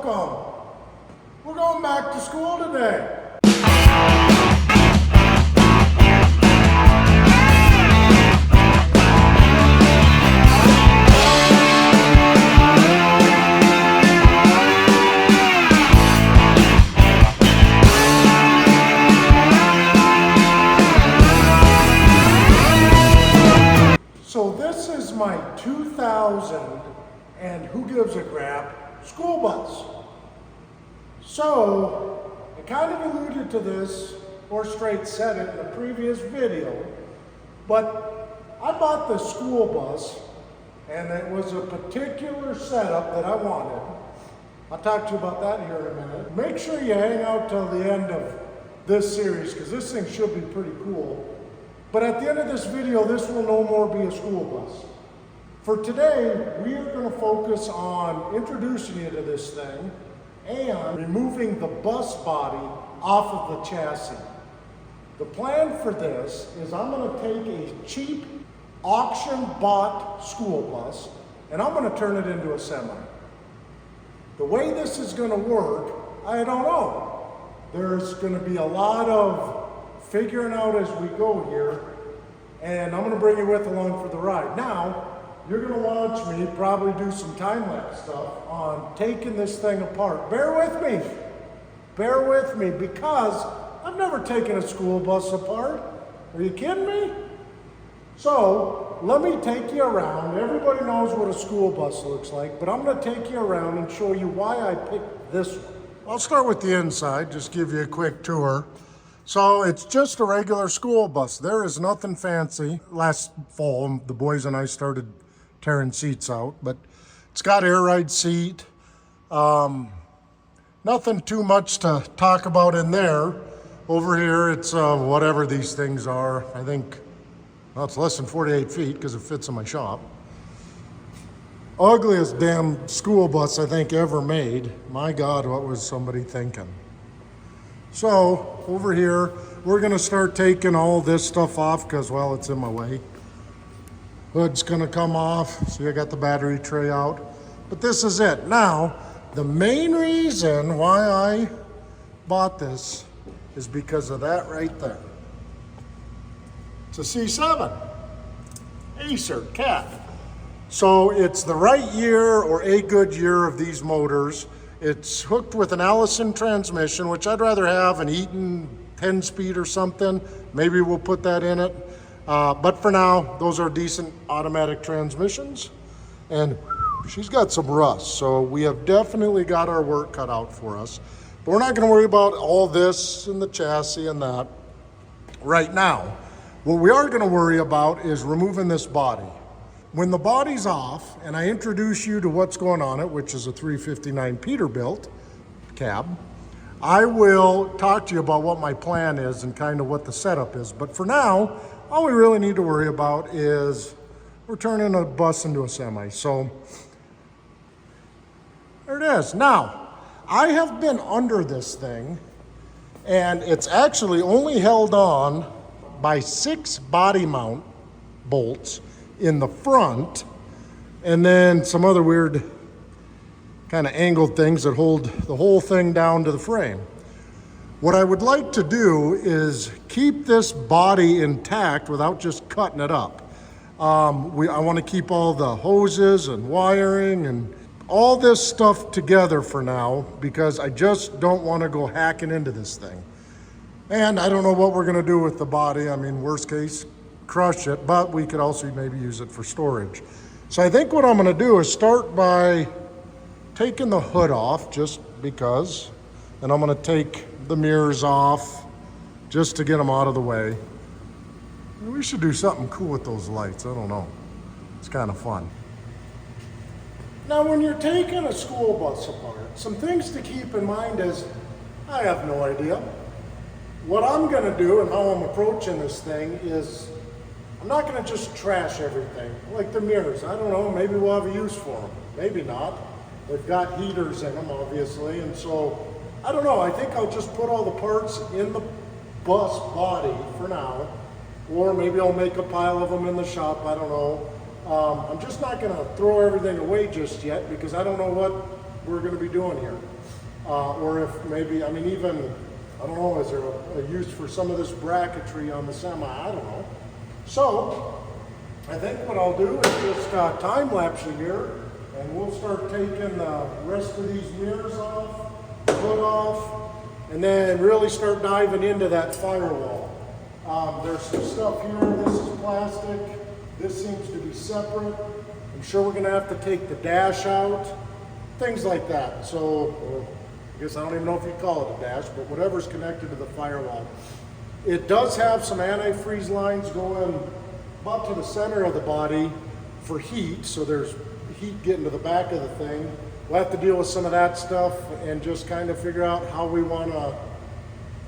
welcome. We're going back to school today. So this is my 2000 and who gives a crap school bus. So I kind of alluded to this, or straight said it in a previous video, but I bought this school bus and it was a particular setup that I wanted. I'll talk to you about that here in a minute. Make sure you hang out till the end of this series because this thing should be pretty cool. But at the end of this video, this will no more be a school bus. For today, we are going to focus on introducing you to this thing and removing the bus body off of the chassis. The plan for this is I'm going to take a cheap auction-bought school bus and I'm going to turn it into a semi. The way this is going to work, I don't know. There's going to be a lot of figuring out as we go here, and I'm going to bring you with along for the ride. Now, you're going to watch me probably do some time-lapse stuff on taking this thing apart. Bear with me, because I've never taken a school bus apart. Are you kidding me? So, let me take you around. Everybody knows what a school bus looks like, but I'm going to take you around and show you why I picked this one. I'll start with the inside, just give you a quick tour. So it's just a regular school bus. There is nothing fancy. Last fall, the boys and I started tearing seats out, but it's got air ride seat. Nothing too much to talk about in there. Over here, it's whatever these things are. I think, well, it's less than 48 feet because it fits in my shop. Ugliest damn school bus I think ever made. My God, what was somebody thinking? So over here, we're gonna start taking all this stuff off because, well, it's in my way. Hood's gonna come off. See, I got the battery tray out. But this is it. Now, the main reason why I bought this is because of that right there. It's a C7, Acer Cat. So it's the right year or a good year of these motors. It's hooked with an Allison transmission, which I'd rather have an Eaton 10-speed or something. Maybe we'll put that in it. But for now, those are decent automatic transmissions. And she's got some rust, so we have definitely got our work cut out for us. But we're not going to worry about all this and the chassis and that right now. What we are going to worry about is removing this body. When the body's off and I introduce you to what's going on it, which is a 359 Peterbilt cab, I will talk to you about what my plan is and kind of what the setup is. But for now, all we really need to worry about is we're turning a bus into a semi. So there it is. Now, I have been under this thing and it's actually only held on by 6 body mount bolts in the front, and then some other weird kind of angled things that hold the whole thing down to the frame. What I would like to do is keep this body intact without just cutting it up. I want to keep all the hoses and wiring and all this stuff together for now because I just don't want to go hacking into this thing. And I don't know what we're going to do with the body. I mean, worst case, crush it, but we could also maybe use it for storage. So I think what I'm going to do is start by taking the hood off just because, and I'm going to take the mirrors off just to get them out of the way. We should do something cool with those lights. I don't know. It's kind of fun. Now, when you're taking a school bus apart, some things to keep in mind is, I have no idea. What I'm going to do and how I'm approaching this thing is I'm not going to just trash everything, like the mirrors. I don't know, maybe we'll have a use for them. Maybe not. They've got heaters in them, obviously, and so, I don't know. I think I'll just put all the parts in the bus body for now, or maybe I'll make a pile of them in the shop, I don't know. I'm just not going to throw everything away just yet because I don't know what we're going to be doing here. Or if maybe, I mean, even, I don't know, is there a use for some of this bracketry on the semi? I don't know. So, I think what I'll do is just time lapse it here, and we'll start taking the rest of these mirrors off, the hood off, and then really start diving into that firewall. There's some stuff here. This is plastic. This seems to be separate. I'm sure we're going to have to take the dash out, things like that. So, I guess I don't even know if you call it a dash, but whatever's connected to the firewall. It does have some antifreeze lines going about to the center of the body for heat, so there's heat getting to the back of the thing. We'll have to deal with some of that stuff and just kind of figure out how we want to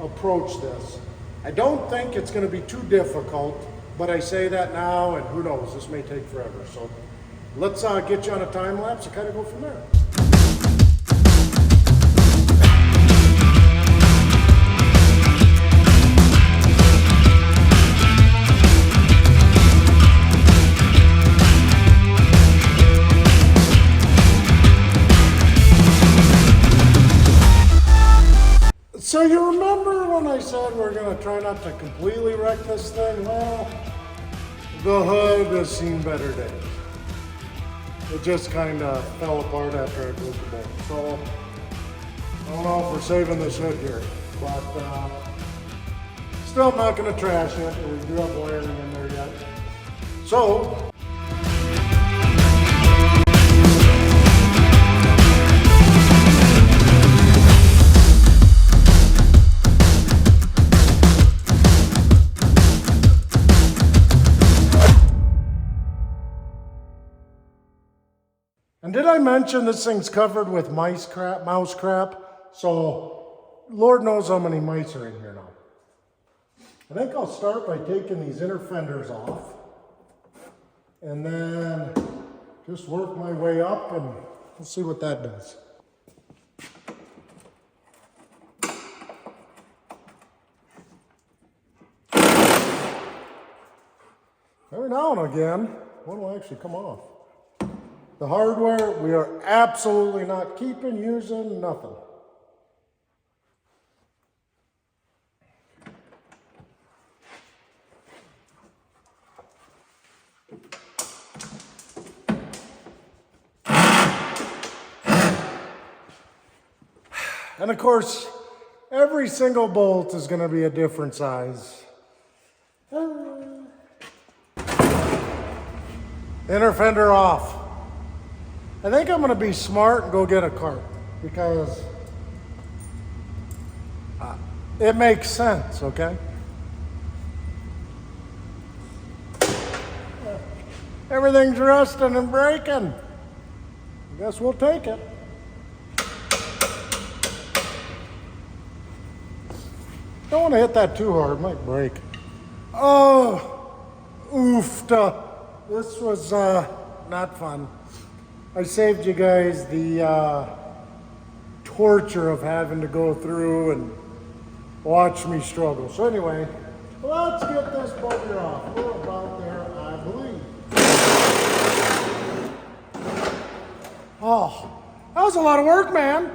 approach this. I don't think it's going to be too difficult, but I say that now, and who knows, this may take forever. So let's get you on a time lapse and kind of go from there. So you remember when I said we're going to try not to completely wreck this thing? Well, the hood has seen better days. It just kind of fell apart after I broke the bolt. So I don't know if we're saving this hood here, but still I'm not going to trash it. We do have wiring in there yet. So and did I mention this thing's covered with mouse crap? So, Lord knows how many mice are in here now. I think I'll start by taking these inner fenders off. And then just work my way up and we'll see what that does. Every now and again, one will actually come off. The hardware, we are absolutely not keeping, using, nothing. And of course, every single bolt is going to be a different size. Inner fender off. I think I'm going to be smart and go get a cart because it makes sense, okay? Everything's rusting and breaking. I guess we'll take it. Don't want to hit that too hard, it might break. Oh, oofta. This was not fun. I saved you guys the torture of having to go through and watch me struggle. So anyway, let's get this bugger off. We're about there, I believe. Oh, that was a lot of work, man.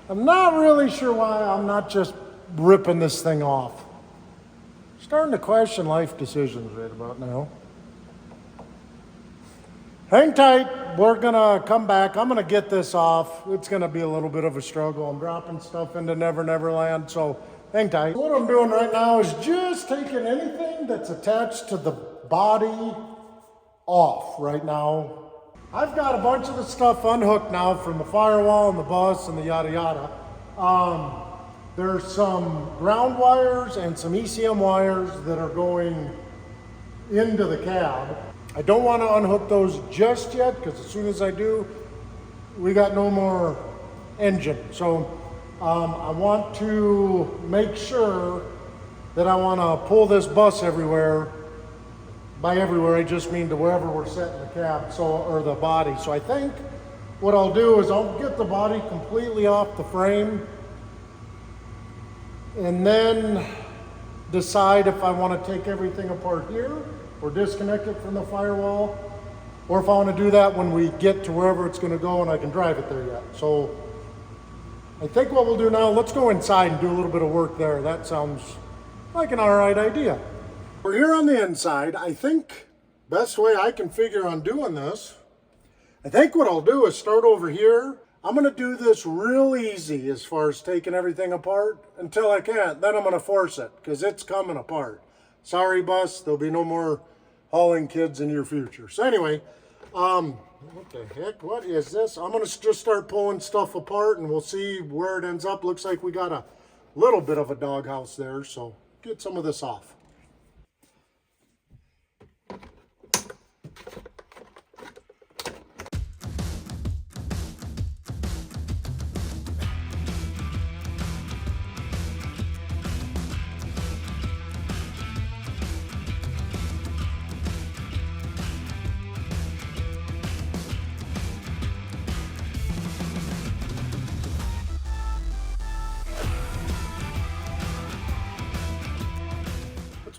I'm not really sure why I'm not just ripping this thing off. Starting to question life decisions right about now. Hang tight, we're gonna come back. I'm gonna get this off. It's gonna be a little bit of a struggle. I'm dropping stuff into Never Never Land, so hang tight. What I'm doing right now is just taking anything that's attached to the body off right now. I've got a bunch of the stuff unhooked now from the firewall and the bus and the yada yada. There's some ground wires and some ECM wires that are going into the cab. I don't want to unhook those just yet because as soon as I do, we got no more engine. So I want to make sure that I want to pull this bus everywhere. By everywhere, I just mean to wherever we're setting the cab, or the body. So I think what I'll do is I'll get the body completely off the frame and then decide if I want to take everything apart here or disconnect it from the firewall or if I want to do that when we get to wherever it's going to go and I can drive it there yet. So I think what we'll do now, let's go inside and do a little bit of work there. That sounds like an all right idea. We're here on the inside. I think best way I can figure on doing this, I think what I'll do is start over here. I'm going to do this real easy as far as taking everything apart until I can't. Then I'm going to force it because it's coming apart. Sorry, bus, there'll be no more hauling kids in your future. So anyway, what the heck, what is this? I'm going to just start pulling stuff apart and we'll see where it ends up. Looks like we got a little bit of a doghouse there, so get some of this off.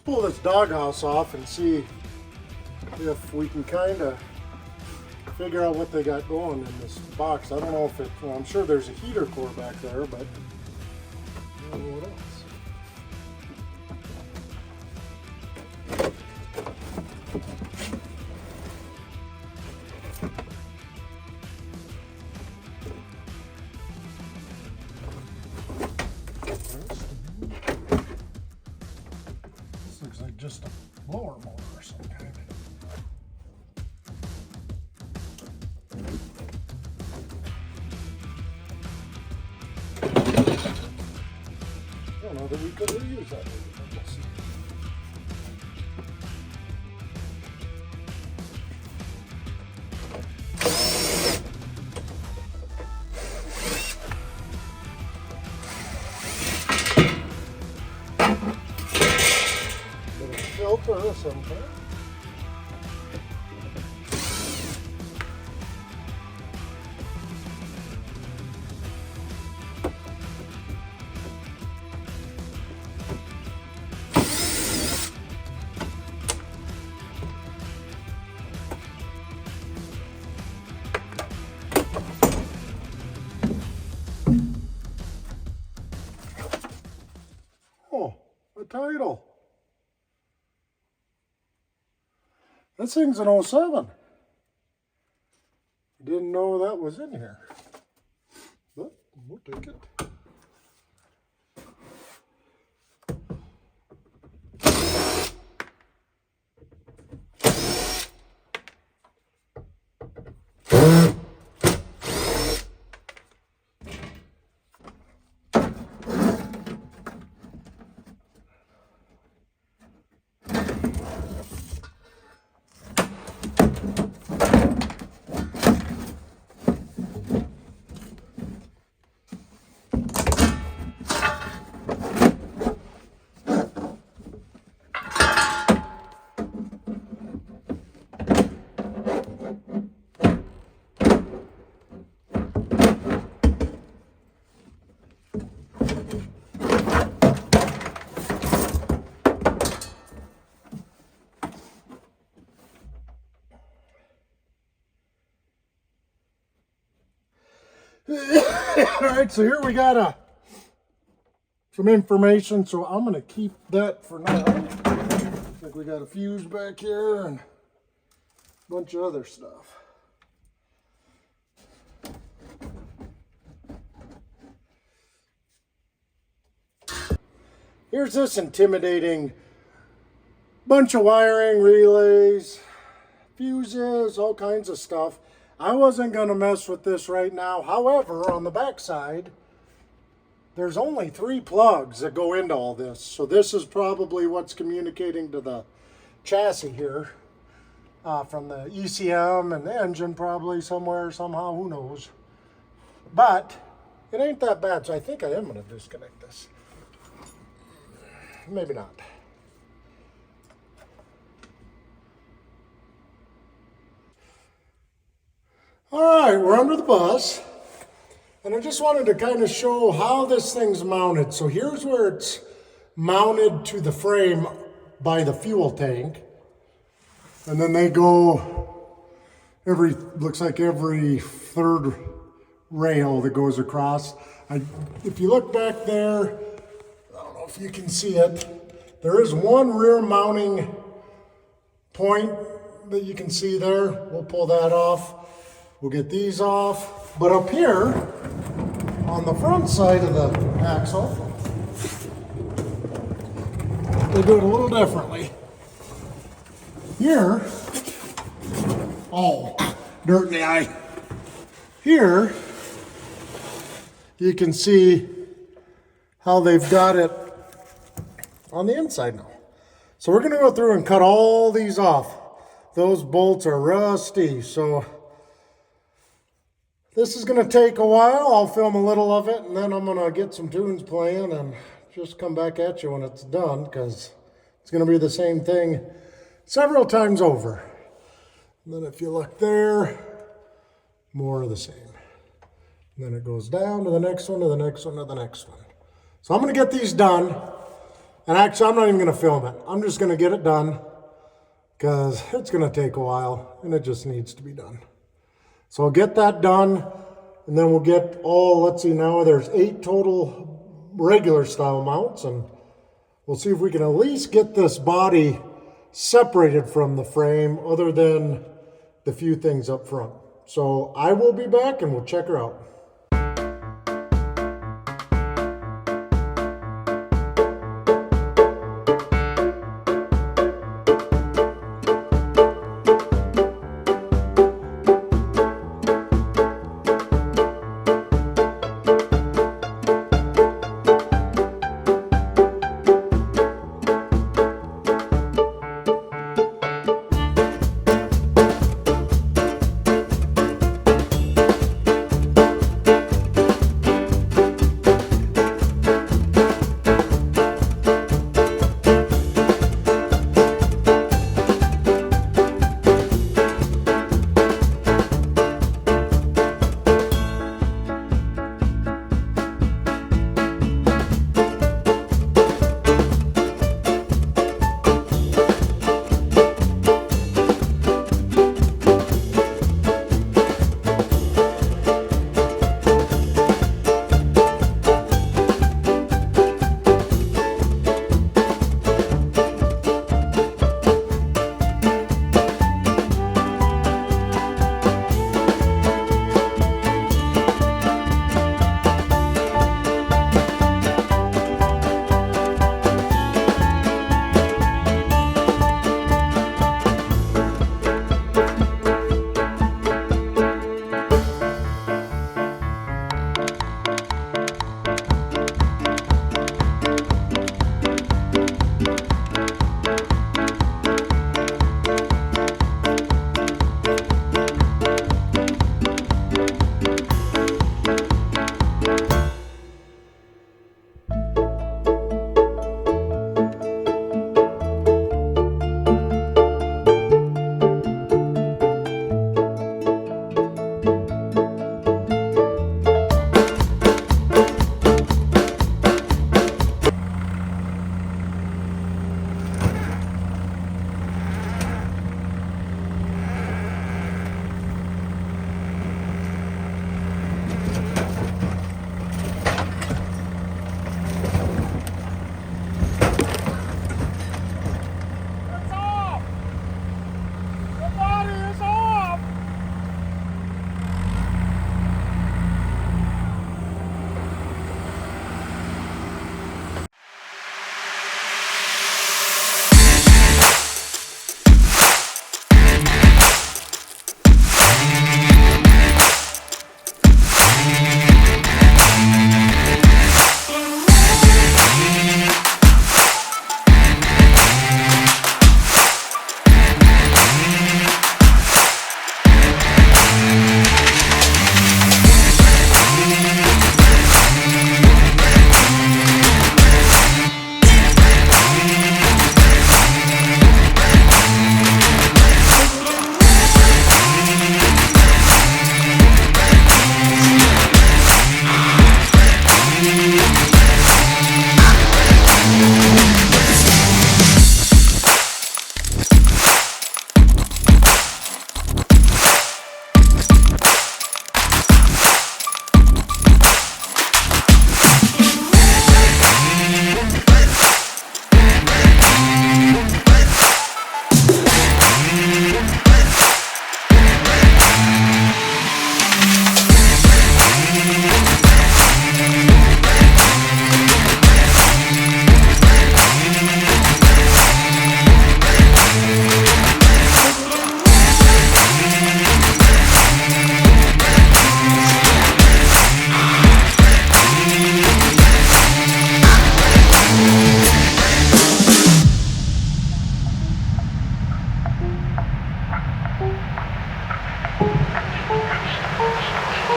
Pull this doghouse off and see if we can kind of figure out what they got going in this box. I don't know if it, well, I'm sure there's a heater core back there, but I don't know what else. Looks like just a blower motor or some kind. I don't know that we could reuse that. Let's see. Filter or something. Oh, a title. This thing's an 07. Didn't know that was in here. But we'll take it. All right, so here we got some information, so I'm going to keep that for now. Looks like we got a fuse back here and a bunch of other stuff. Here's this intimidating bunch of wiring, relays, fuses, all kinds of stuff. I wasn't going to mess with this right now. However, on the back side, there's only 3 plugs that go into all this. So this is probably what's communicating to the chassis here from the ECM and the engine probably somewhere, somehow, who knows. But it ain't that bad, so I think I am going to disconnect this. Maybe not. All right, we're under the bus, and I just wanted to kind of show how this thing's mounted. So here's where it's mounted to the frame by the fuel tank, and then they go looks like every third rail that goes across. If you look back there, I don't know if you can see it, there is one rear mounting point that you can see there. We'll pull that off. We'll get these off. But up here, on the front side of the axle, they do it a little differently. Here, oh, dirt in the eye. Here, you can see how they've got it on the inside now. So we're gonna go through and cut all these off. Those bolts are rusty, so this is gonna take a while. I'll film a little of it, and then I'm gonna get some tunes playing and just come back at you when it's done, because it's gonna be the same thing several times over. And then if you look there, more of the same. And then it goes down to the next one, to the next one, to the next one. So I'm gonna get these done. And actually, I'm not even gonna film it. I'm just gonna get it done because it's gonna take a while and it just needs to be done. So I'll get that done, and then we'll get all, let's see now, there's 8 total regular style mounts, and we'll see if we can at least get this body separated from the frame other than the few things up front. So I will be back and we'll check her out.